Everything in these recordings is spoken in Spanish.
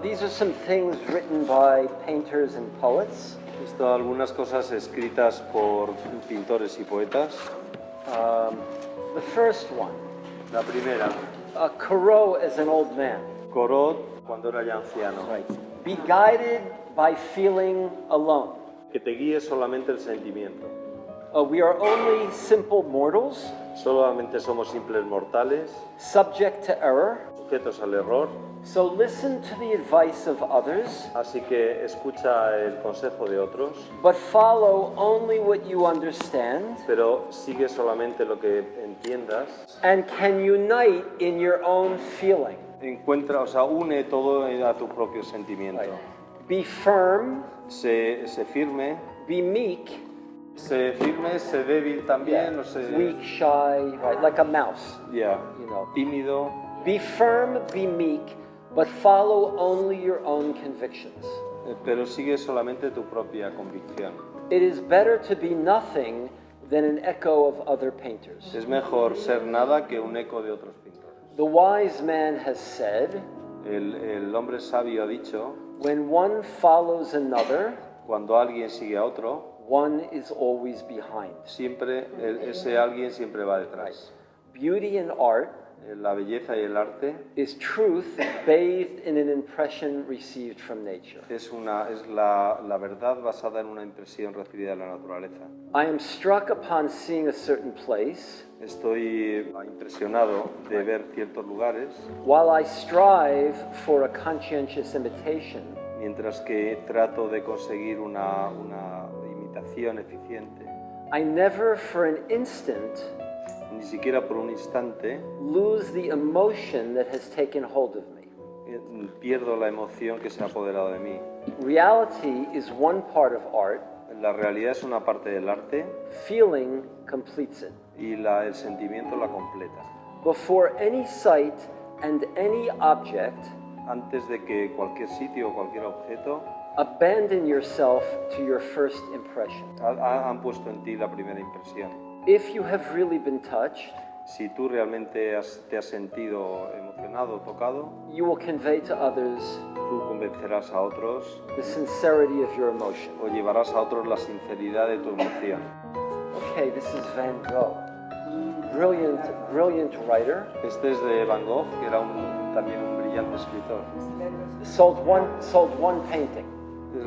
These are some things written by painters and poets. Esto algunas cosas escritas por pintores y poetas. The first one. La primera. Corot as an old man. Corot cuando era ya anciano. Right. Be guided by feeling alone. Que te guíe solamente el sentimiento. We are only simple mortals. Solamente somos simples mortales. Subject to error. Sujetos al error. So listen to the advice of others. Así que escucha el consejo de otros. But follow only what you understand. Pero sigue solamente lo que entiendas. And can unite in your own feeling. Encuentra, o sea, une todo a tu propio sentimiento. Right. Be firm. Sé firme. Be meek. Sé firme, sé débil también. Yeah. O sé, Weak, shy, right? Like a mouse. Yeah. You know. Tímido. Be firm, be meek, but follow only your own convictions. Pero sigue solamente tu propia convicción. It is better to be nothing than an echo of other painters. Es mejor ser nada que un eco de otros pintores. The wise man has said, El hombre sabio ha dicho, when one follows another, cuando alguien sigue a otro, one is always behind. siempre ese alguien siempre va detrás. Beauty and art La belleza y el arte is truth bathed in an impression received from nature. es la verdad basada en una impresión recibida de la naturaleza. I am struck upon seeing a certain place. Estoy impresionado de ver ciertos lugares, While I strive for a conscientious imitation, mientras que trato de conseguir una imitación eficiente. I never for an instant Ni siquiera por un instante lose the emotion that has taken hold of me. pierdo la emoción que se ha apoderado de mí. Reality is one part of art. La realidad es una parte del arte Feeling completes it. y el sentimiento la completa. Before any sight and any object, Antes de que cualquier sitio o cualquier objeto abandon yourself to your first impression. han puesto en ti la primera impresión. If you have really been touched, Si tú realmente te has sentido emocionado, tocado, you will convey to others tú convencerás a otros the sincerity of your emotion. o llevarás a otros la sinceridad de tu emoción. Okay, this is Van Gogh. Brilliant writer. Este es de Van Gogh, que era también un brillante escritor. Sold one painting.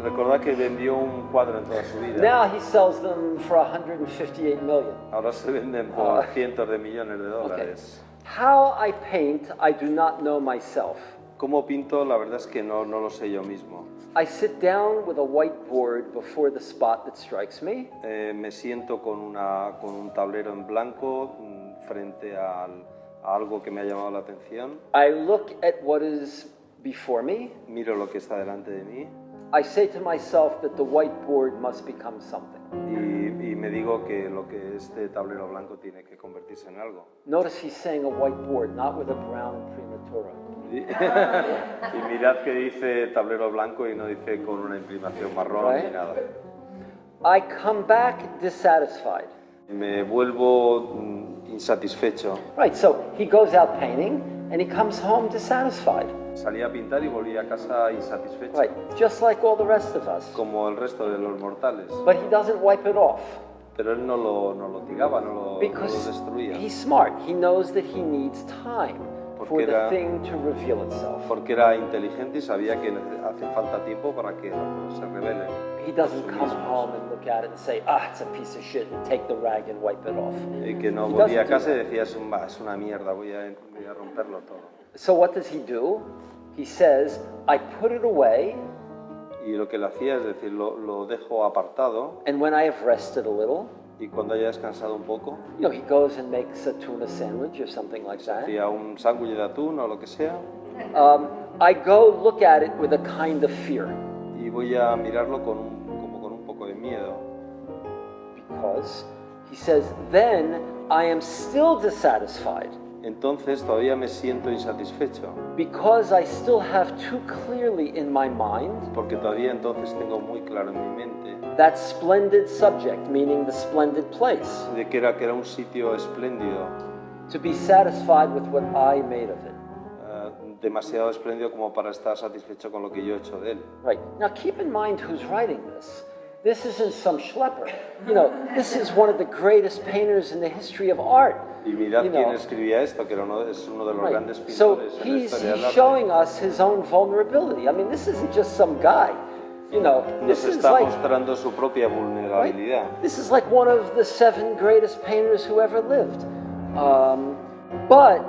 Recordad que vendió un cuadro en toda su vida. Now he sells them for 158 million. Ahora se venden por cientos de millones de dólares. Okay. How I paint, I do not know myself. ¿Cómo pinto? La verdad es que no lo sé yo mismo. I sit down with a whiteboard before the spot that strikes me. Me siento con un tablero en blanco frente a algo que me ha llamado la atención. I look at what is before me. Miro lo que está delante de mí. I say to myself that the whiteboard must become something. Y me digo que este tablero blanco tiene que convertirse en algo. Notice he's saying a whiteboard, not with a brown imprimatura. Y mirad que dice tablero blanco y no dice con una imprimación marrón ni nada. I come back dissatisfied. Me vuelvo insatisfecho. Right, so he goes out painting and he comes home dissatisfied. Salía a pintar y volvía a casa insatisfecho. Right, just like all the rest of us. Como el resto de los mortales. But he doesn't wipe it off. Pero él no lo tiraba, no lo destruía. He's smart. He knows that he needs time for the thing to reveal itself. Porque era inteligente y sabía que hace falta tiempo para que se revele. He doesn't come home and look at it and say, it's a piece of shit, and take the rag and wipe it off. Y que no volvía a casa y decía, es una mierda, voy a romperlo todo. So what does he do? He says, I put it away. Y lo que le hacía es decir, lo dejo apartado. And when I have rested a little, y cuando haya descansado un poco, he goes and makes a tuna sandwich or something like that. Hacía un sándwich de atún o lo que sea. I go look at it with a kind of fear. Y voy a mirarlo como con un poco de miedo. Because he says, then I am still dissatisfied. Entonces todavía me siento insatisfecho. Because I still have too clearly in my mind. Porque todavía entonces tengo muy claro en mi mente. That splendid subject, meaning the splendid place. De que era un sitio espléndido. To be satisfied with what I made of it. demasiado espléndido como para estar satisfecho con lo que yo he hecho de él. Right. Now keep in mind who's writing this. This isn't some schlepper. You know, this is one of the greatest painters in the history of art. Y mirad You quién know. escribía esto, que es uno de los Right. grandes So pintores en la he's historia del arte. showing us his own vulnerability. I mean, this isn't just some guy. You know, Nos this is está like, mostrando su propia right? vulnerabilidad. This is like one of the 7 greatest painters who ever lived. But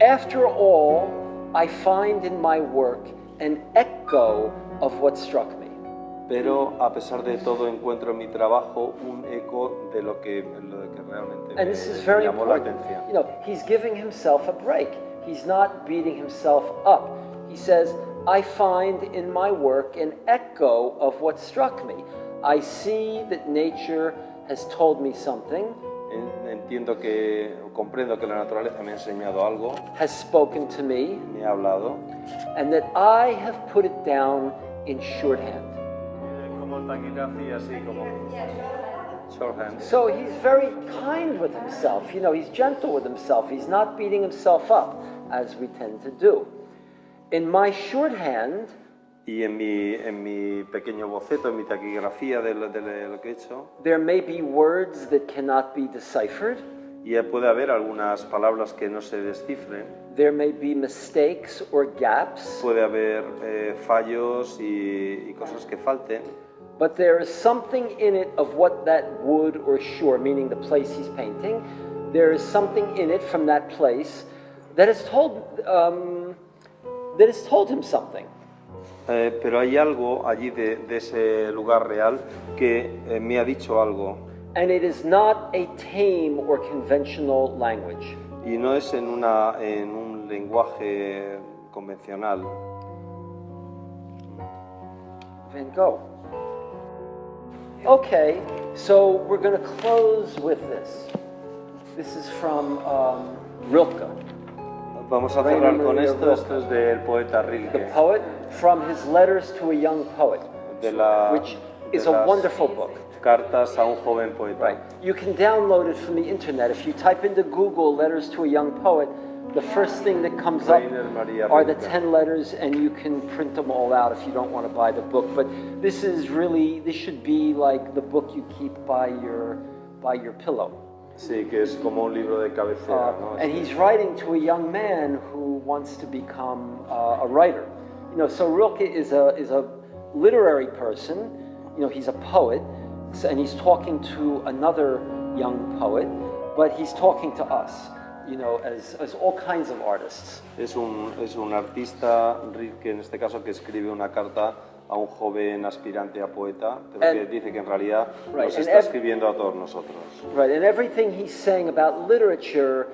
after all, I find in my work an echo of what struck me. Pero a pesar de todo encuentro en mi trabajo un eco de lo que realmente And this is me very llamó la important. atención. You know, he's giving himself a break. He's not beating himself up. He says, I find in my work an echo of what struck me. I see that nature has told me something, Comprendo que la naturaleza me ha enseñado algo, has spoken to me, me ha hablado. and that I have put it down in shorthand. Como taquigrafía, así como shorthand. So he's very kind with himself. You know, he's gentle with himself. He's not beating himself up, as we tend to do. In my shorthand, Y en mi pequeño boceto, en mi taquigrafía de lo que he hecho, there may be words that cannot be deciphered. y puede haber algunas palabras que no se descifren, There may be mistakes or gaps, puede haber fallos y cosas que falten, but there is something in it of what that wood or shore, meaning the place he's painting, there is something in it from that place that has told him something. pero hay algo allí de ese lugar real que me ha dicho algo, And it is not a tame or conventional language. y no es en un lenguaje convencional. Van Gogh. Okay, so we're going to close with this. This is from Rilke, Vamos a cerrar con esto. Esto es del poeta the Rilke, poet, from his letters to a young poet, which is a las wonderful book. cartas a un joven poeta. Right. You can download it from the internet. If you type into Google letters to a young poet, the first thing that comes up Rainer Maria are the Rilke. 10 letters, and you can print them all out if you don't want to buy the book. But this should be like the book you keep by your pillow. Sí, que es como un libro de cabecera, ¿no? And he's writing to a young man who wants to become a writer. You know, so Rilke is a literary person. You know, he's a poet, and he's talking to another young poet, but he's talking to us. You know, as all kinds of artists. Es un artista, Rilke en este caso, que escribe una carta a un joven aspirante a poeta, pero que dice que en realidad nos está escribiendo a todos nosotros. Right, and everything he's saying about literature,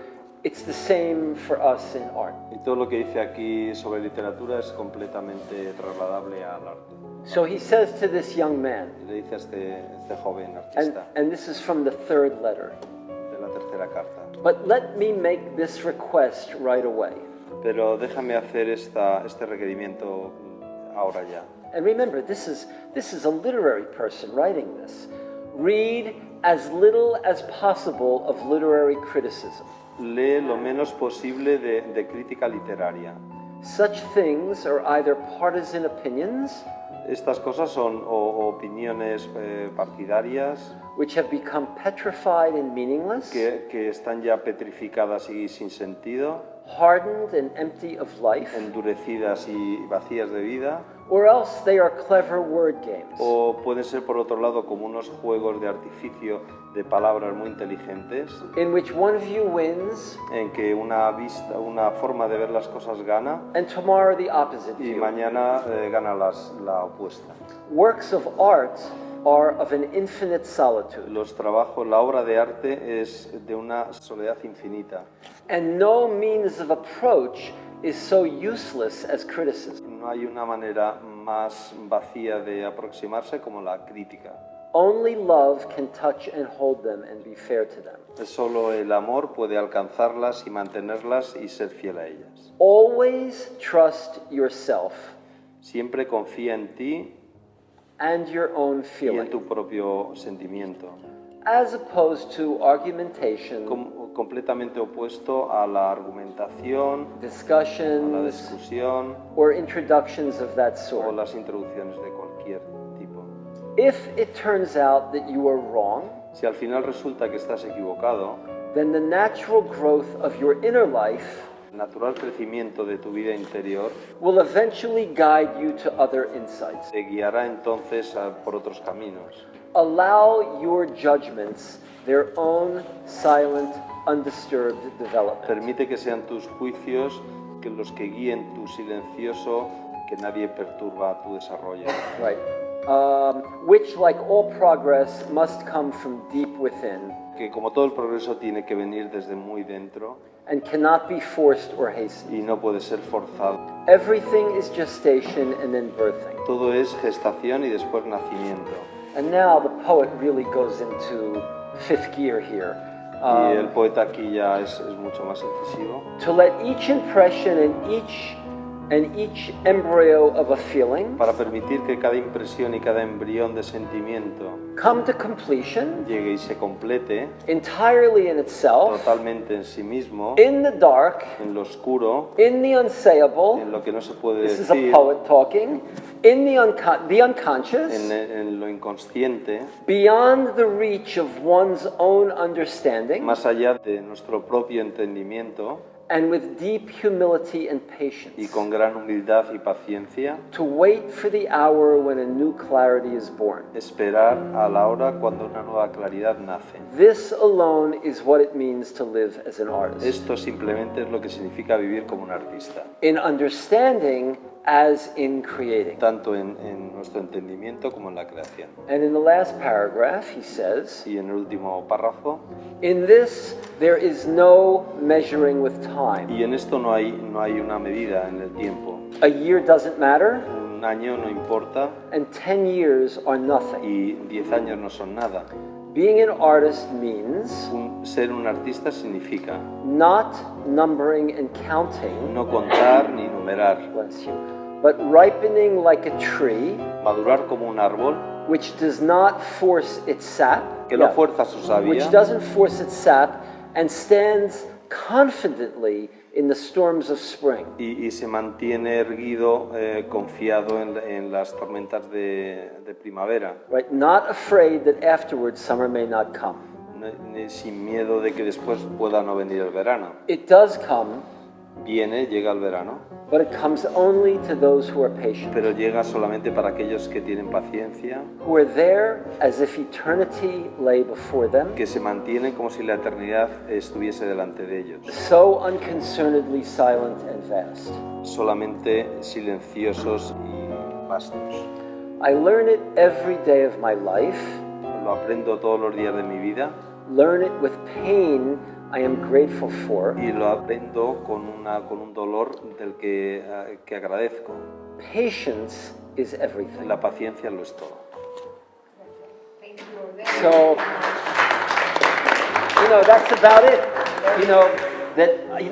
it's the same for us in art. Y todo lo que dice aquí sobre literatura es completamente trasladable al arte. So he says to this young man, Y le dice a este joven artista, and this is from the 3rd letter, de la tercera carta. but let me make this request right away. Pero déjame hacer este requerimiento ahora ya. And remember, this is a literary person writing this. Read as little as possible of literary criticism. Lee lo menos posible de crítica literaria. Such things are either partisan opinions, Estas cosas son opiniones partidarias which have become petrified and meaningless, que están ya petrificadas y sin sentido, hardened and empty of life, endurecidas y vacías de vida, or else they are clever word games. o pueden ser por otro lado como unos juegos de artificio de palabras muy inteligentes, In which one view wins en que una forma de ver las cosas gana and tomorrow the opposite y view. mañana gana la opuesta. Works of art are of an infinite solitude, Los trabajos, la obra de arte es de una soledad infinita. and no means of approach is so useless as criticism. No hay una manera más vacía de aproximarse como la crítica. Only love can touch and hold them and be fair to them. Solo el amor puede alcanzarlas y mantenerlas y ser fiel a ellas. Always trust yourself Siempre confía en ti and your own y en feeling. tu propio sentimiento. as opposed to argumentation, completamente opuesto a la argumentación, a la discussions, discusión or introductions of that o sort. las introducciones de cualquier tipo. If it turns out that you are wrong, Si al final resulta que estás equivocado, then the natural growth of your inner life el natural crecimiento de tu vida interior will eventually guide you to other insights. te guiará entonces por otros caminos. Allow your judgments their own silent, undisturbed development. Permite que sean tus juicios que los que guíen tu silencioso, que nadie perturba tu desarrollo. Right. Which, like all progress, must come from deep within Que como todo el progreso tiene que venir desde muy dentro and cannot be forced or hastened. y no puede ser forzado. Everything is gestation and then birthing. Todo es gestación y después nacimiento. And now the poet really goes into fifth gear here. Y el poeta aquí ya es mucho más incisivo. To let each impression and each embryo of a feeling Para permitir que cada impresión y cada embrión de sentimiento come to completion llegue y se complete entirely in itself, totalmente en sí mismo, in the dark, en lo oscuro, in the unsayable. en lo que no se puede This is a decir, poet talking. In the unconscious, en lo inconsciente, beyond the reach of one's own understanding, más allá de nuestro propio entendimiento, and with deep humility and y patience, con gran humildad y paciencia, to wait for the hour when a new clarity is born. esperar a la hora cuando una nueva claridad nace. This alone is what it means to live as an artist. Esto simplemente es lo que significa vivir como un artista, In understanding as in creating. tanto en nuestro entendimiento como en la creación. And in the last paragraph, he says, Y en el último párrafo, in this there is no measuring with time. y en esto no hay una medida en el tiempo. A year doesn't matter, Un año no importa and 10 years are nothing. y 10 años no son nada. Being an artist means Ser un artista significa not numbering and counting, no contar ni numerar, bless you, but ripening like a tree, madurar como un árbol which does not force its sap, que no fuerza su which savia doesn't force its sap, and stands confidently in the storms of spring. y se mantiene erguido, confiado en las tormentas de primavera, Right? Not afraid that afterwards summer may not come. sin miedo de que después pueda no venir el verano. It does come, Llega el verano, but it comes only to those who are patient, pero llega solamente para aquellos que tienen paciencia, who are there as if eternity lay before them, que se mantienen como si la eternidad estuviese delante de ellos, so unconcernedly silent and vast. solamente silenciosos y vastos. I learn it every day of my life, Lo aprendo todos los días de mi vida learn it with pain I am grateful for. y lo aprendo con un dolor del que agradezco. Patience is everything. La paciencia lo es todo. So, that's about it.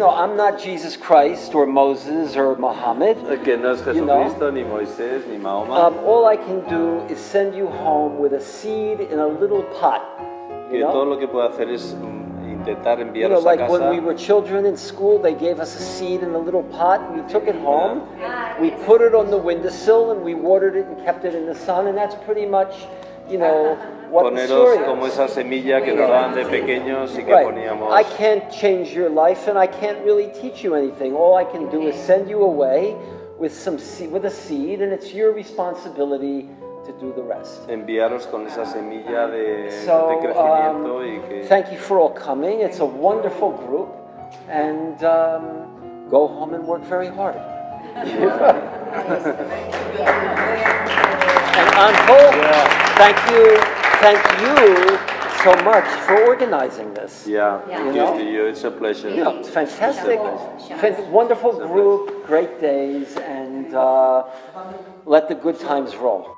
I'm not Jesus Christ or Moses or Muhammad. Que no es Jesucristo, ni Moisés, ni Mahoma. All I can do is send you home with a seed in a little pot. Que todo lo que puedo hacer es intentar enviaros a Like casa. when we were children in school, they gave us a seed in a little pot. We took it home, we put it on the windowsill, and we watered it and kept it in the sun. And that's pretty much, what the story Poneros como is. esa semilla que nos daban de pequeños y que Right. poníamos. I can't change your life, and I can't really teach you anything. All I can do is send you away with a seed, and it's your responsibility to do the rest. Enviaros con esa semilla de So, crecimiento y que. thank you for all coming. It's a wonderful group, and go home and work very hard. And Anko, thank you so much for organizing this. Yeah, You thank know? you to you. It's a pleasure. It's fantastic, wonderful group, great days, and let the good times roll.